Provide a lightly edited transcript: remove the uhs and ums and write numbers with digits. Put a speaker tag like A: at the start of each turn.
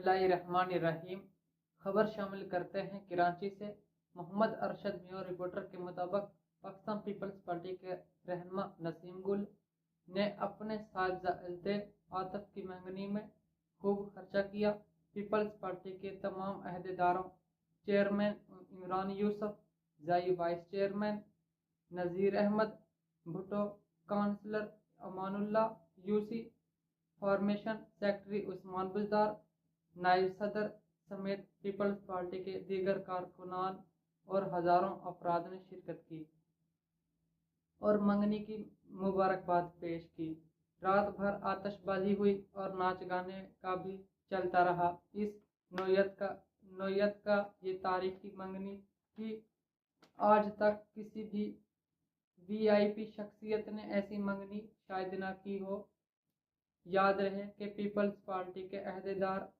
A: बिस्मिल्लाहिर्रहमानिर्रहीम। खबर शामिल करते हैं कराची से। मोहम्मद अरशद म्योर रिपोर्टर के मुताबिक पाकिस्तान पीपल्स पार्टी के रहनुमा नसीम गुल ने अपने साथी आतिफ की मंगनी में खूब खर्चा किया। पीपल्स पार्टी के तमाम अहदेदारों, चेयरमैन इमरान यूसुफ, जाई vice chairman Nazir Ahmed Bhutto, councillor Amanullah UC, formation secretary Usman Buzdar, नायब सदर समेत पीपल्स पार्टी के दीगर कारकुनान और हजारों अफराद ने शिरकत की और मंगनी की मुबारकबाद पेश की। रात भर आतिशबाजी हुई और नाच गाने का भी चलता रहा। इस नौयत का ये तारीखी मंगनी की आज तक किसी भी वीआईपी शख्सियत ने ऐसी मंगनी शायद न की हो। याद रहे कि पीपल्स पार्टी के अहदेदार